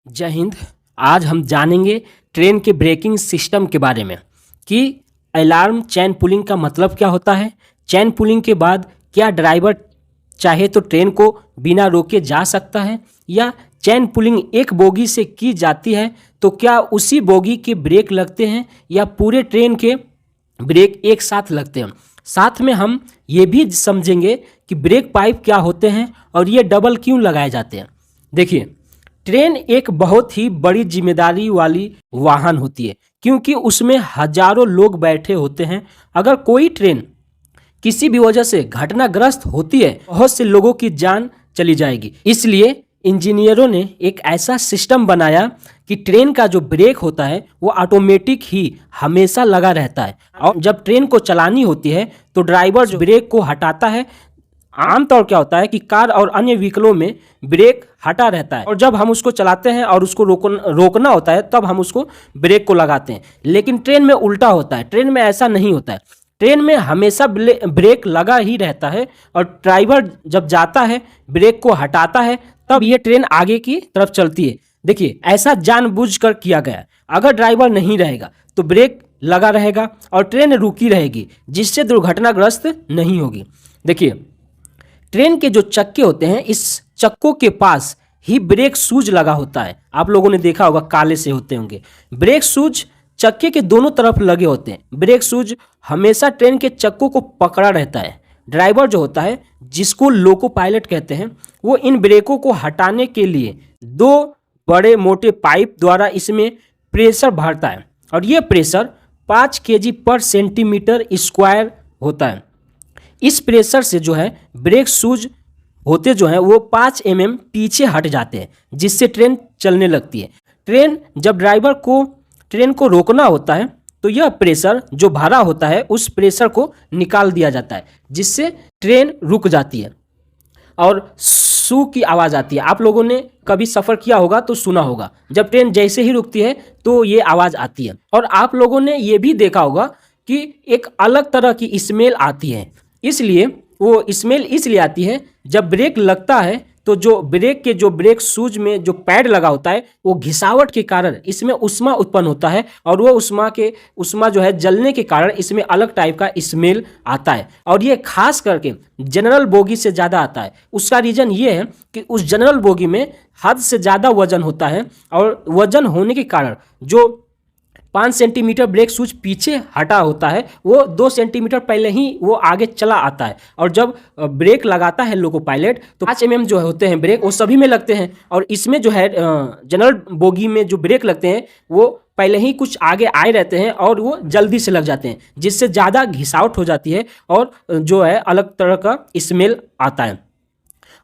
जय हिंद। आज हम जानेंगे ट्रेन के ब्रेकिंग सिस्टम के बारे में कि अलार्म चैन पुलिंग का मतलब क्या होता है। चैन पुलिंग के बाद क्या ड्राइवर चाहे तो ट्रेन को बिना रोके जा सकता है, या चैन पुलिंग एक बोगी से की जाती है तो क्या उसी बोगी के ब्रेक लगते हैं या पूरे ट्रेन के ब्रेक एक साथ लगते हैं। साथ में हम ये भी समझेंगे कि ब्रेक पाइप क्या होते हैं और ये डबल क्यों लगाए जाते हैं। देखिए, ट्रेन एक बहुत ही बड़ी जिम्मेदारी वाली वाहन होती है क्योंकि उसमें हजारों लोग बैठे होते हैं। अगर कोई ट्रेन किसी भी वजह से घटनाग्रस्त होती है, बहुत से लोगों की जान चली जाएगी। इसलिए इंजीनियरों ने एक ऐसा सिस्टम बनाया कि ट्रेन का जो ब्रेक होता है वो ऑटोमेटिक ही हमेशा लगा रहता है, और जब ट्रेन को चलानी होती है तो ड्राइवर जो ब्रेक को हटाता है। आमतौर क्या होता है कि कार और अन्य व्हीकलों में ब्रेक हटा रहता है और जब हम उसको चलाते हैं और उसको रोकना होता है तब हम उसको ब्रेक को लगाते हैं। लेकिन ट्रेन में उल्टा होता है, ट्रेन में ऐसा नहीं होता है। ट्रेन में हमेशा ब्रेक लगा ही रहता है और ड्राइवर जब जाता है ब्रेक को हटाता है तब ये ट्रेन आगे की तरफ चलती है। देखिए, ऐसा जानबूझकर किया गया है। अगर ड्राइवर नहीं रहेगा तो ब्रेक लगा रहेगा और ट्रेन रुकी रहेगी, जिससे दुर्घटनाग्रस्त नहीं होगी। देखिए, ट्रेन के जो चक्के होते हैं, इस चक्कों के पास ही ब्रेक शूज लगा होता है। आप लोगों ने देखा होगा, काले से होते होंगे। ब्रेक शूज चक्के के दोनों तरफ लगे होते हैं। ब्रेक शूज हमेशा ट्रेन के चक्कों को पकड़ा रहता है। ड्राइवर जो होता है, जिसको लोको पायलट कहते हैं, वो इन ब्रेकों को हटाने के लिए दो बड़े मोटे पाइप द्वारा इसमें प्रेशर भरता है और ये प्रेशर 5 kg पर सेंटीमीटर स्क्वायर होता है। इस प्रेशर से जो है ब्रेक शूज होते जो हैं वो 5 mm पीछे हट जाते हैं, जिससे ट्रेन चलने लगती है। जब ड्राइवर को ट्रेन को रोकना होता है तो यह प्रेशर जो भरा होता है उस प्रेशर को निकाल दिया जाता है, जिससे ट्रेन रुक जाती है और सू की आवाज़ आती है। आप लोगों ने कभी सफ़र किया होगा तो सुना होगा, जब ट्रेन जैसे ही रुकती है तो ये आवाज़ आती है। और आप लोगों ने ये भी देखा होगा कि एक अलग तरह की स्मेल आती है। इसलिए वो स्मेल इसलिए आती है, जब ब्रेक लगता है तो जो ब्रेक शूज में जो पैड लगा होता है वो घिसावट के कारण इसमें उष्मा उत्पन्न होता है और वो उष्मा जो है जलने के कारण इसमें अलग टाइप का स्मेल आता है। और ये खास करके जनरल बोगी से ज़्यादा आता है। उसका रीज़न ये है कि उस जनरल बोगी में हद से ज़्यादा वजन होता है और वजन होने के कारण जो 5 सेंटीमीटर ब्रेक शूज पीछे हटा होता है वो 2 सेंटीमीटर पहले ही वो आगे चला आता है। और जब ब्रेक लगाता है लोको पायलट तो 5 mm जो होते हैं ब्रेक वो सभी में लगते हैं, और इसमें जो है जनरल बोगी में जो ब्रेक लगते हैं वो पहले ही कुछ आगे आए रहते हैं और वो जल्दी से लग जाते हैं, जिससे ज़्यादा घिसावट हो जाती है और जो है अलग तरह का स्मेल आता है।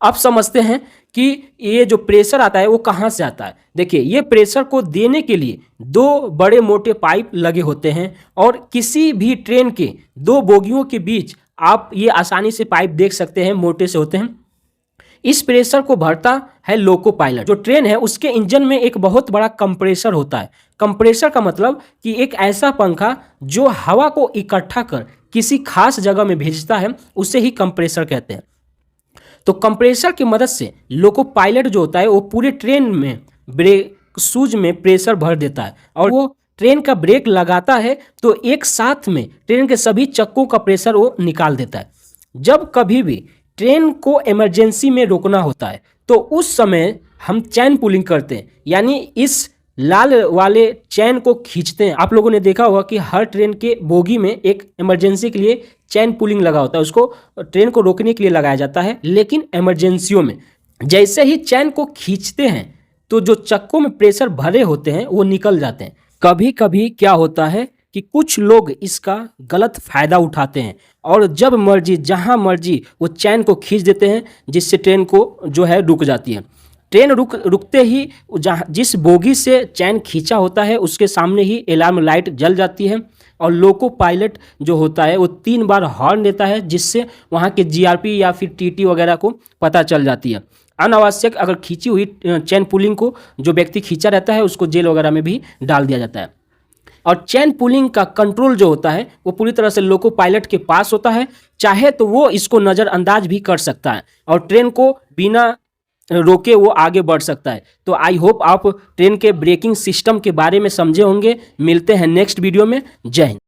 अब समझते हैं कि ये जो प्रेशर आता है वो कहाँ से आता है। देखिए, ये प्रेशर को देने के लिए दो बड़े मोटे पाइप लगे होते हैं और किसी भी ट्रेन के दो बोगियों के बीच आप ये आसानी से पाइप देख सकते हैं, मोटे से होते हैं। इस प्रेशर को भरता है लोको पायलट। जो ट्रेन है उसके इंजन में एक बहुत बड़ा कंप्रेसर होता है। कंप्रेसर का मतलब कि एक ऐसा पंखा जो हवा को इकट्ठा कर किसी खास जगह में भेजता है, उसे ही कंप्रेसर कहते हैं। तो कंप्रेसर की मदद से लोको पायलट जो होता है वो पूरे ट्रेन में ब्रेक शूज में प्रेशर भर देता है और वो ट्रेन का ब्रेक लगाता है तो एक साथ में ट्रेन के सभी चक्कों का प्रेशर वो निकाल देता है। जब कभी भी ट्रेन को इमरजेंसी में रोकना होता है तो उस समय हम चैन पुलिंग करते हैं, यानी इस लाल वाले चैन को खींचते हैं। आप लोगों ने देखा होगा कि हर ट्रेन के बोगी में एक इमरजेंसी के लिए चैन पुलिंग लगा होता है, उसको ट्रेन को रोकने के लिए लगाया जाता है। लेकिन इमरजेंसियों में जैसे ही चैन को खींचते हैं तो जो चक्कों में प्रेशर भरे होते हैं वो निकल जाते हैं। कभी कभी क्या होता है कि कुछ लोग इसका गलत फायदा उठाते हैं और जब मर्जी जहां मर्जी वो चैन को खींच देते हैं, जिससे ट्रेन को जो है रुक जाती है। ट्रेन रुकते ही जिस बोगी से चैन खींचा होता है उसके सामने ही अलार्म लाइट जल जाती है और लोको पायलट जो होता है वो 3 बार हॉर्न देता है, जिससे वहाँ के जीआरपी या फिर टीटी वगैरह को पता चल जाती है। अनावश्यक अगर खींची हुई चैन पुलिंग को जो व्यक्ति खींचा रहता है उसको जेल वगैरह में भी डाल दिया जाता है। और चैन पुलिंग का कंट्रोल जो होता है वो पूरी तरह से लोको पायलट के पास होता है। चाहे तो वो इसको नज़रअंदाज भी कर सकता है और ट्रेन को बिना रोके वो आगे बढ़ सकता है। तो आई होप आप ट्रेन के ब्रेकिंग सिस्टम के बारे में समझे होंगे। मिलते हैं नेक्स्ट वीडियो में। जय हिंद।